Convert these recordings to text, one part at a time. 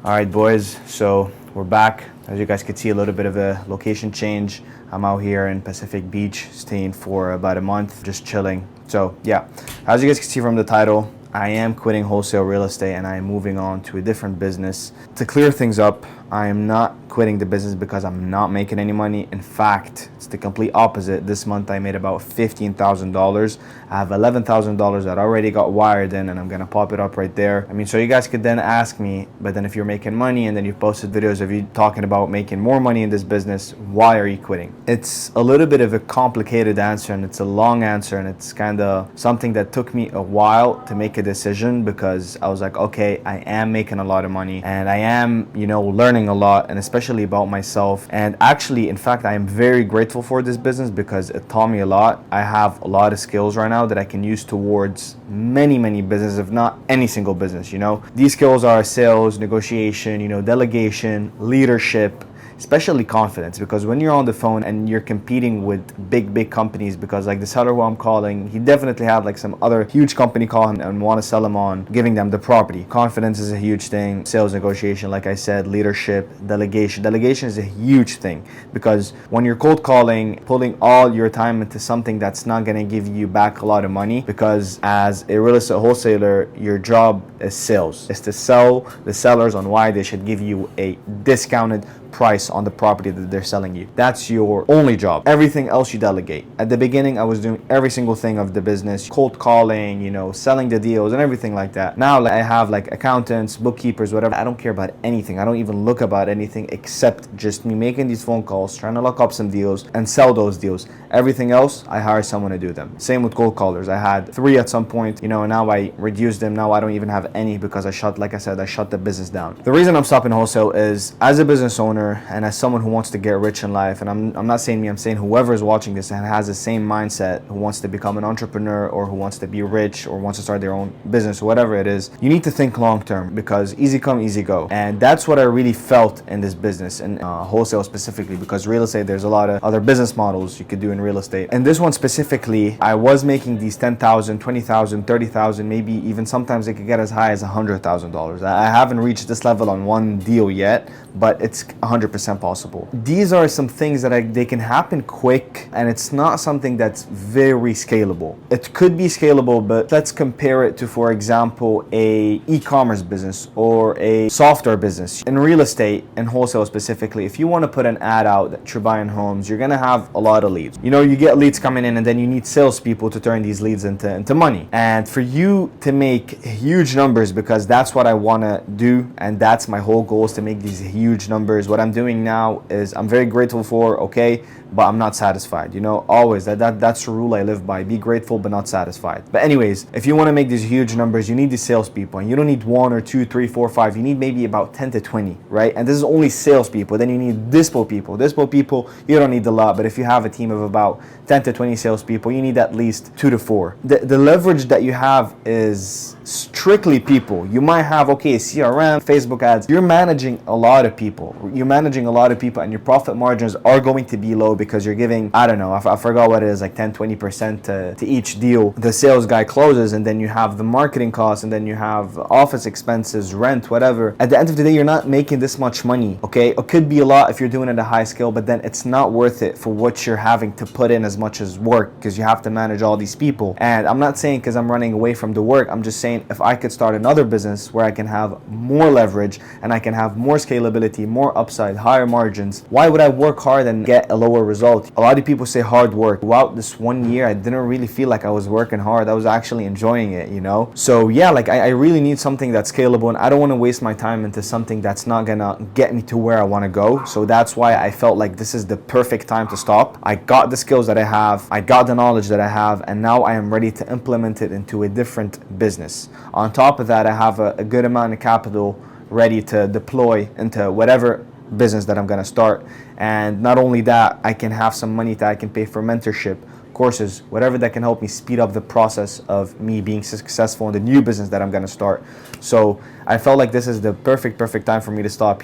All right, boys, so we're back. As you guys can see, a little bit of a location change. I'm out here in Pacific Beach, staying for about a month, just chilling. So yeah, as you guys can see from the title, I am quitting wholesale real estate and I am moving on to a different business. To clear things up, I am not quitting the business because I'm not making any money. In fact, it's the complete opposite. This month I made about $15,000. I have $11,000 that already got wired in, and I'm gonna pop it up right there. I mean, so you guys could then ask me, but then if you're making money and then you've posted videos of you talking about making more money in this business, why are you quitting? It's a little bit of a complicated answer, and it's a long answer, and it's kind of something that took me a while to make a decision, because I was like, okay, I am making a lot of money and I am, learning a lot, and especially about myself. And actually, in fact, I am very grateful for this business because it taught me a lot. I have a lot of skills right now that I can use towards many businesses, if not any single business. These skills are sales, negotiation, delegation, leadership, especially confidence, because when you're on the phone and you're competing with big companies, because like the seller who I'm calling, he definitely had like some other huge company call him and want to sell him on giving them the property. Confidence is a huge thing. Sales, negotiation, like I said, leadership, delegation is a huge thing, because when you're cold calling, pulling all your time into something that's not going to give you back a lot of money, because as a real estate wholesaler, your job is sales, is to sell the sellers on why they should give you a discounted price on the property that they're selling you. That's your only job. Everything else you delegate. At the beginning, I was doing every single thing of the business, cold calling, selling the deals and everything like that. Now I have like accountants, bookkeepers, whatever. I don't care about anything. I don't even look about anything except just me making these phone calls, trying to lock up some deals and sell those deals. Everything else, I hire someone to do them. Same with cold callers. I had 3 at some point, and now I reduced them. Now I don't even have any because I shut the business down. The reason I'm stopping wholesale is, as a business owner and as someone who wants to get rich in life, and I'm not saying me, I'm saying whoever is watching this and has the same mindset, who wants to become an entrepreneur or who wants to be rich or wants to start their own business or whatever it is, you need to think long term, because easy come, easy go. And that's what I really felt in this business, in wholesale specifically, because real estate, there's a lot of other business models you could do in real estate. And this one specifically, I was making these $10,000, $20,000, $30,000, maybe even sometimes it could get as high as $100,000. I haven't reached this level on one deal yet, but it's 100% possible. These are some things that they can happen quick, and it's not something that's very scalable. It could be scalable, but let's compare it to, for example, a e-commerce business or a software business. In real estate and wholesale specifically, if you want to put an ad out that you're buying homes, you're gonna have a lot of leads. You get leads coming in, and then you need salespeople to turn these leads into money. And for you to make huge numbers, because that's what I want to do, and that's my whole goal, is to make these huge numbers. What I'm doing now is I'm very grateful for, okay, but I'm not satisfied. Always that's the rule I live by: be grateful but not satisfied. But anyways, if you want to make these huge numbers, you need the salespeople, and you don't need 1 or 2, 3, 4, 5. You need maybe about 10 to 20, right? And this is only salespeople. Then you need dispo people. Dispo people, you don't need a lot, but if you have a team of about 10 to 20 salespeople, you need at least 2 to 4. The leverage that you have is strictly people. You might have, okay, CRM, Facebook ads. You're managing a lot of people. And your profit margins are going to be low, because you're giving, I don't know, I forgot what it is, like 10, 20% to each deal. The sales guy closes, and then you have the marketing costs, and then you have office expenses, rent, whatever. At the end of the day, you're not making this much money, okay? It could be a lot if you're doing it at a high scale, but then it's not worth it for what you're having to put in as much as work, because you have to manage all these people. And I'm not saying because I'm running away from the work, I'm just saying if I could start another business where I can have more leverage and I can have more scalability, more upside, higher margins, why would I work hard and get a lower result? A lot of people say hard work. Throughout this 1 year, I didn't really feel like I was working hard. I was actually enjoying it, So yeah, like I really need something that's scalable, and I don't want to waste my time into something that's not gonna get me to where I want to go. So that's why I felt like this is the perfect time to stop. I got the skills that I have, I got the knowledge that I have, and now I am ready to implement it into a different business. On top of that, I have a good amount of capital ready to deploy into whatever business that I'm going to start. And not only that, I can have some money that I can pay for mentorship, courses, whatever that can help me speed up the process of me being successful in the new business that I'm going to start. So I felt like this is the perfect time for me to stop.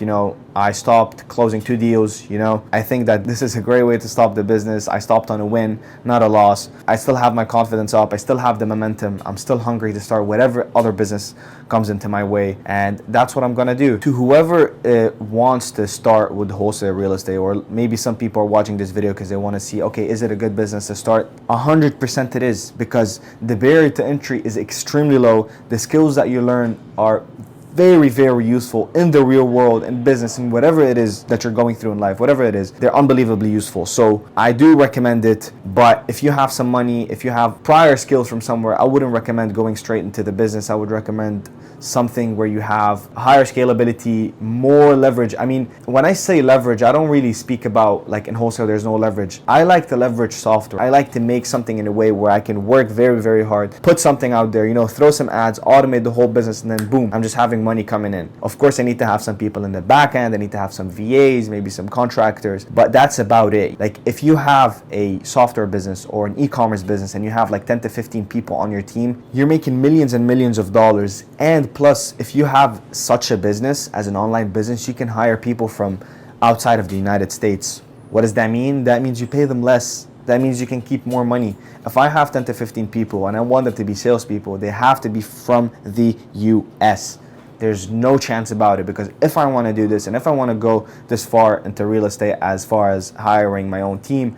I stopped closing 2 deals. I think that this is a great way to stop the business. I stopped on a win, not a loss. I still have my confidence up. I still have the momentum. I'm still hungry to start whatever other business comes into my way, and that's what I'm gonna do. To whoever wants to start with wholesale real estate, or maybe some people are watching this video because they want to see, okay, is it a good business to start? 100% it is, because the barrier to entry is extremely low. The skills that you learn are very useful in the real world, in business, in whatever it is that you're going through in life, whatever it is, they're unbelievably useful. So I do recommend it, but if you have some money, if you have prior skills from somewhere, I wouldn't recommend going straight into the business. I would recommend something where you have higher scalability, more leverage. I mean, when I say leverage, I don't really speak about like in wholesale there's no leverage. I like to leverage software. I like to make something in a way where I can work very hard, put something out there, throw some ads, automate the whole business, and then boom, I'm just having money coming in. Of course, I need to have some people in the back end. I need to have some VAs, maybe some contractors, but that's about it. Like if you have a software business or an e-commerce business and you have like 10 to 15 people on your team, you're making millions and millions of dollars. And plus, if you have such a business as an online business, you can hire people from outside of the United States. What does that mean? That means you pay them less. That means you can keep more money. If I have 10 to 15 people and I want them to be salespeople, they have to be from the US. There's no chance about it, because if I want to do this and if I want to go this far into real estate, as far as hiring my own team,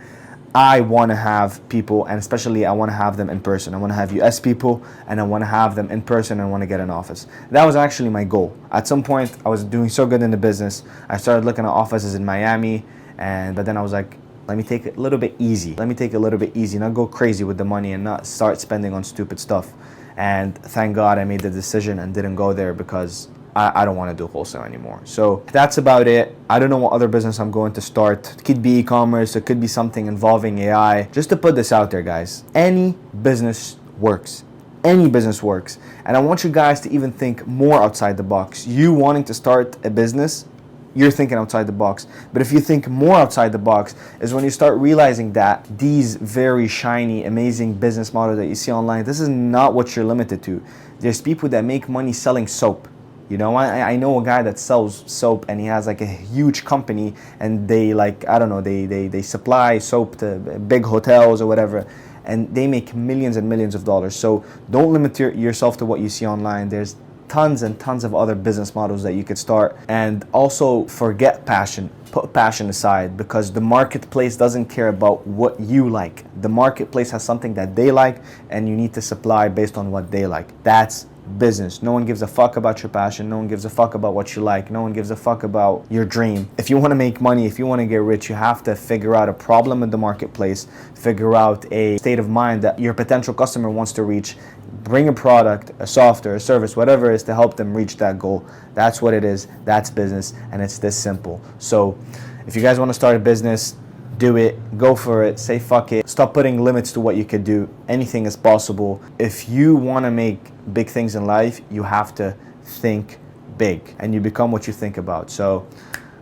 I want to have people, and especially I want to have them in person. I want to have US people, and I want to have them in person, and I want to get an office. That was actually my goal. At some point, I was doing so good in the business. I started looking at offices in Miami, but then I was like, let me take it a little bit easy. Let me take it a little bit easy, not go crazy with the money and not start spending on stupid stuff. And thank God I made the decision and didn't go there, because I don't want to do wholesale anymore. So that's about it. I don't know what other business I'm going to start. It could be e-commerce. It could be something involving AI. Just to put this out there, guys, any business works. Any business works. And I want you guys to even think more outside the box. You wanting to start a business, you're thinking outside the box. But if you think more outside the box is when you start realizing that these very shiny, amazing business models that you see online, this is not what you're limited to. There's people that make money selling soap. I know a guy that sells soap, and he has like a huge company, and they they supply soap to big hotels or whatever, and they make millions and millions of dollars. So don't limit yourself to what you see online. There's tons and tons of other business models that you could start. And also forget passion. Put passion aside, because the marketplace doesn't care about what you like. The marketplace has something that they like, and you need to supply based on what they like. That's business. No one gives a fuck about your passion. No one gives a fuck about what you like. No one gives a fuck about your dream. If you want to make money, if you want to get rich, you have to figure out a problem in the marketplace, figure out a state of mind that your potential customer wants to reach, bring a product, a software, a service, whatever it is, to help them reach that goal. That's what it is. That's business, and it's this simple. So if you guys want to start a business, do it, go for it, say fuck it. Stop putting limits to what you could do. Anything is possible. If you want to make big things in life, you have to think big, and you become what you think about. So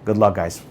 good luck, guys.